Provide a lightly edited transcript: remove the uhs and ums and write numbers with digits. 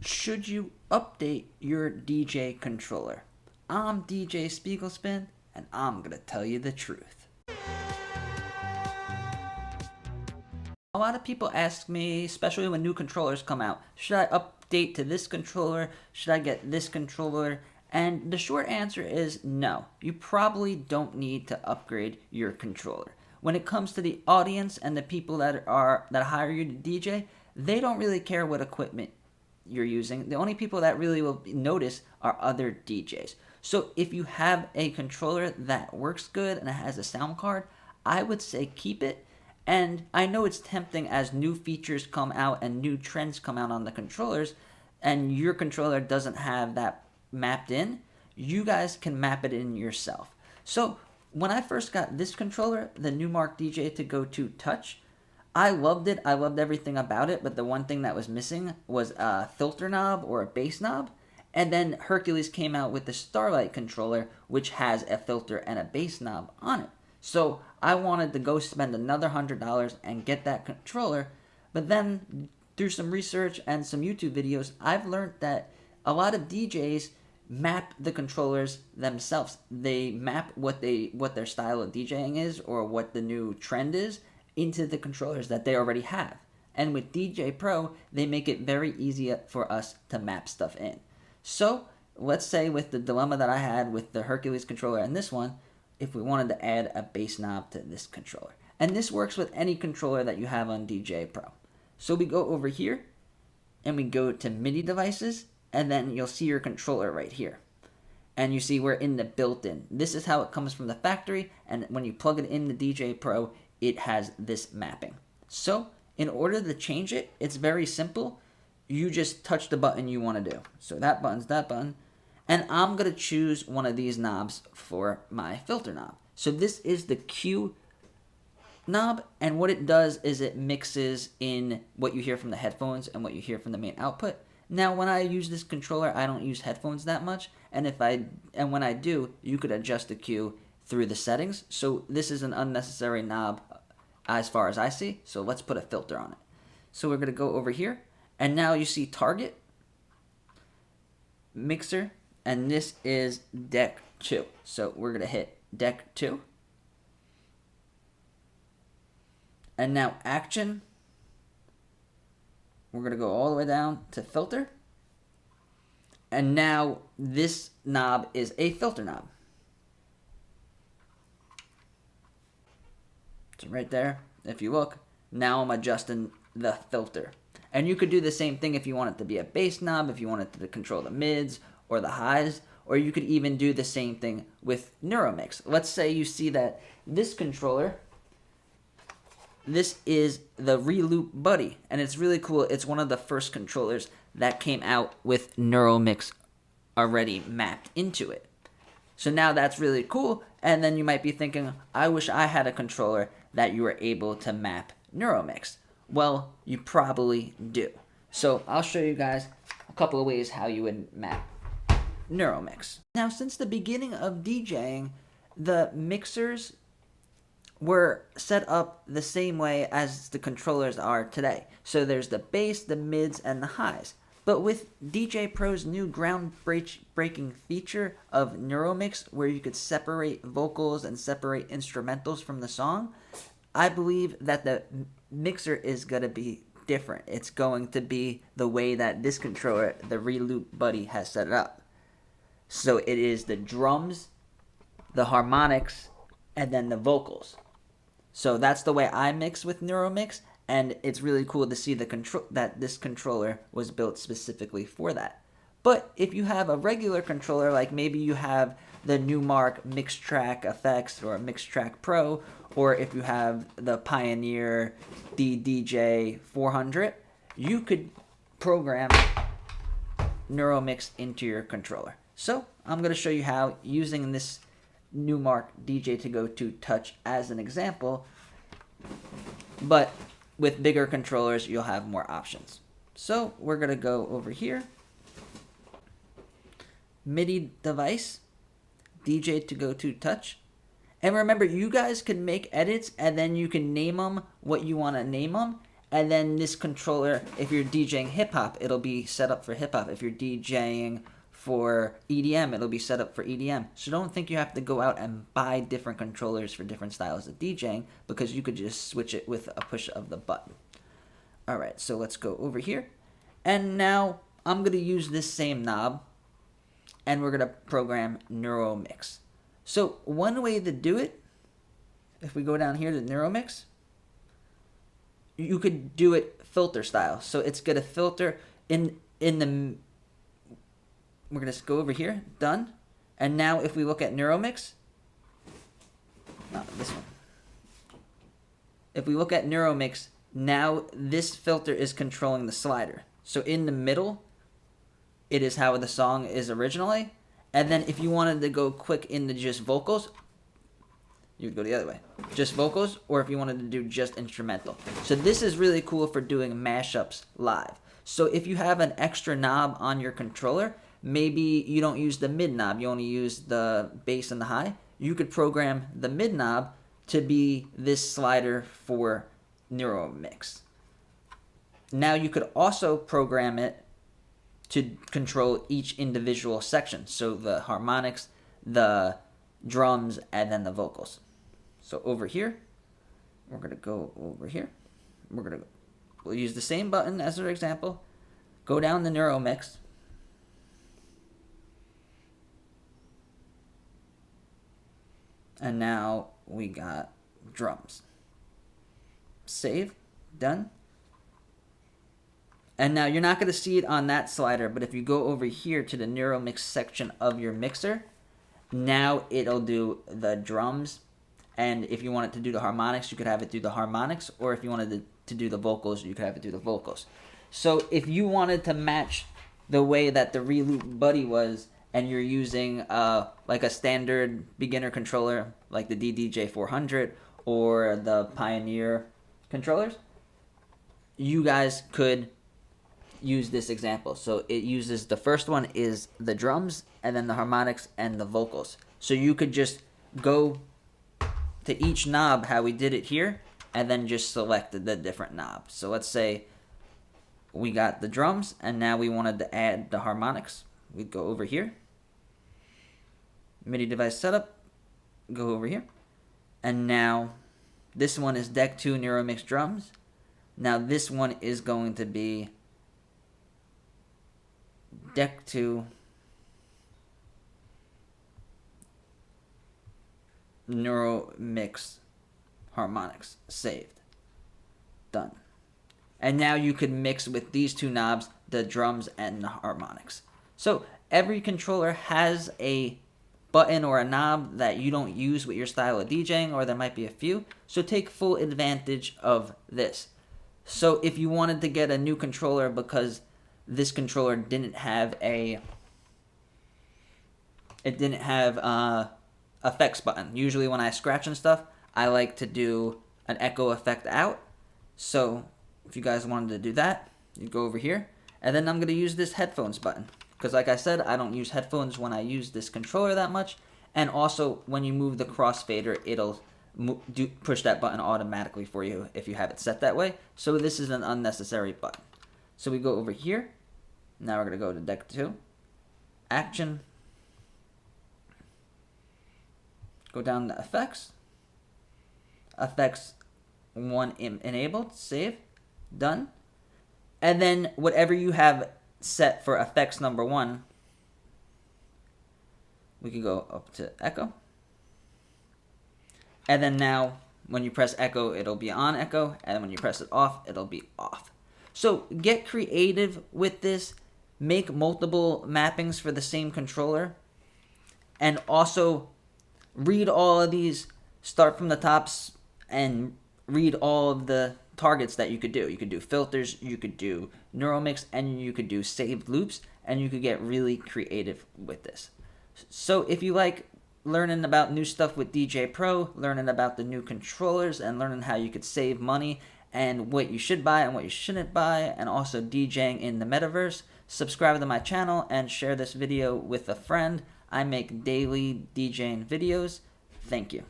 Should you update your DJ controller? I'm DJ Spiegel Spin, and I'm gonna tell you the truth. A lot of people ask me, especially when new controllers come out, should I update to this controller? Should I get this controller? And the short answer is no. You probably don't need to upgrade your controller. When it comes to the audience and the people that hire you to DJ, they don't really care what equipment you're using. The only people that really will notice are other DJs. So if you have a controller that works good and it has a sound card, I would say keep it. And I know it's tempting as new features come out and new trends come out on the controllers, and your controller doesn't have that mapped in, you guys can map it in yourself. So when I first got this controller, the Neuromix DJ to go to touch, I loved it. I loved everything about it, but the one thing that was missing was a filter knob or a bass knob. And then Hercules came out with the Starlight controller, which has a filter and a bass knob on it. So I wanted to go spend another $100 and get that controller. But then through some research and some YouTube videos, I've learned that a lot of DJs map the controllers themselves. They map what their style of DJing is or what the new trend is into the controllers that they already have. And with DJ Pro, they make it very easy for us to map stuff in. So let's say with the dilemma that I had with the Hercules controller and this one, if we wanted to add a bass knob to this controller. And this works with any controller that you have on DJ Pro. So we go over here and we go to MIDI devices, and then you'll see your controller right here. And you see we're in the built-in. This is how it comes from the factory, and when you plug it in the DJ Pro, it has this mapping. So in order to change it, it's very simple. You just touch the button you want to do. So that button's that button. And I'm going to choose one of these knobs for my filter knob. So this is the Q knob, and what it does is it mixes in what you hear from the headphones and what you hear from the main output. Now, when I use this controller, I don't use headphones that much, and when I do, you could adjust the Q through the settings. So this is an unnecessary knob as far as I see. So let's put a filter on it. So we're going to go over here, and now you see target, mixer, and this is deck 2. So we're going to hit deck 2. And now action. We're going to go all the way down to filter. And now this knob is a filter knob. So right there, if you look, now I'm adjusting the filter. And you could do the same thing if you want it to be a bass knob, if you want it to control the mids or the highs, or you could even do the same thing with Neuromix. Let's say you see that this controller, this is the Reloop Buddy, and it's really cool. It's one of the first controllers that came out with Neuromix already mapped into it. So now that's really cool, and then you might be thinking, I wish I had a controller that you were able to map Neuromix. Well, you probably do. So I'll show you guys a couple of ways how you would map Neuromix. Now, since the beginning of DJing, the mixers were set up the same way as the controllers are today. So there's the bass, the mids, and the highs. But with DJ Pro's new groundbreaking feature of Neuromix, where you could separate vocals and separate instrumentals from the song, I believe that the mixer is going to be different. It's going to be the way that this controller, the Reloop Buddy, has set it up. So it is the drums, the harmonics, and then the vocals. So that's the way I mix with Neuromix, and it's really cool to see that this controller was built specifically for that. But if you have a regular controller, like maybe you have the Neuromix Mixtrack Effects or Mixtrack Pro, or if you have the Pioneer DJ 400, you could program Neuromix into your controller. So I'm going to show you how, using this Neuromix DJ to go to touch as an example, but with bigger controllers you'll have more options. So we're going to go over here, MIDI device, DJ to go to touch, and remember, you guys can make edits and then you can name them what you want to name them, And then this controller, if you're DJing hip hop, it'll be set up for hip hop. If you're DJing for EDM, it'll be set up for EDM. So don't think you have to go out and buy different controllers for different styles of DJing, because you could just switch it with a push of the button. Alright, so let's go over here. And now I'm going to use this same knob, and we're going to program Neuromix. So one way to do it, if we go down here to Neuromix, you could do it filter style. So it's going to filter in the... We're going to go over here, done. And now if we look at Neuromix, not this one. If we look at Neuromix, now this filter is controlling the slider. So in the middle, it is how the song is originally. And then if you wanted to go quick into just vocals, you would go the other way. Just vocals, or if you wanted to do just instrumental. So this is really cool for doing mashups live. So if you have an extra knob on your controller, maybe you don't use the mid knob, you only use the bass and the high, you could program the mid knob to be this slider for Neuromix. Now you could also program it to control each individual section. So the harmonics, the drums, and then the vocals. So over here, we're going to go over here. We'll use the same button as our example. Go down the Neuromix. And now we got drums. Save. Done. And now you're not going to see it on that slider, but if you go over here to the Neuromix section of your mixer, now it'll do the drums. And if you wanted to do the harmonics, you could have it do the harmonics. Or if you wanted to do the vocals, you could have it do the vocals. So if you wanted to match the way that the Reloop Buddy was, and you're using like a standard beginner controller, like the DJ 400 or the Pioneer controllers, you guys could use this example. So it uses, the first one is the drums, and then the harmonics and the vocals. So you could just go to each knob how we did it here, and then just select the different knobs. So let's say we got the drums, and now we wanted to add the harmonics. We'd go over here, MIDI device setup, go over here, and now this one is Deck 2 Neuromix drums. Now this one is going to be Deck 2 Neuromix harmonics. Saved. Done. And now you could mix with these two knobs, the drums and the harmonics. So every controller has a button or a knob that you don't use with your style of DJing, or there might be a few. So take full advantage of this. So if you wanted to get a new controller because this controller didn't have effects button. Usually when I scratch and stuff, I like to do an echo effect out. So if you guys wanted to do that, you go over here, and then I'm going to use this headphones button, because like I said, I don't use headphones when I use this controller that much. And also when you move the crossfader, it'll push that button automatically for you if you have it set that way. So this is an unnecessary button. So we go over here. Now we're going to go to Deck 2. Action. Go down to Effects. Effects 1 enabled. Save. Done. And then whatever you have set for effects number 1, we can go up to Echo. And then now when you press Echo, it'll be on Echo. And when you press it off, it'll be off. So get creative with this. Make multiple mappings for the same controller. And also read all of these. Start from the tops and read all of the targets that you could do. You could do filters, you could do Neuromix, and you could do saved loops. And you could get really creative with this. So if you like learning about new stuff with DJ Pro, learning about the new controllers, and learning how you could save money and what you should buy and what you shouldn't buy, and also DJing in the metaverse, subscribe to my channel and share this video with a friend. I make daily DJing videos. Thank you.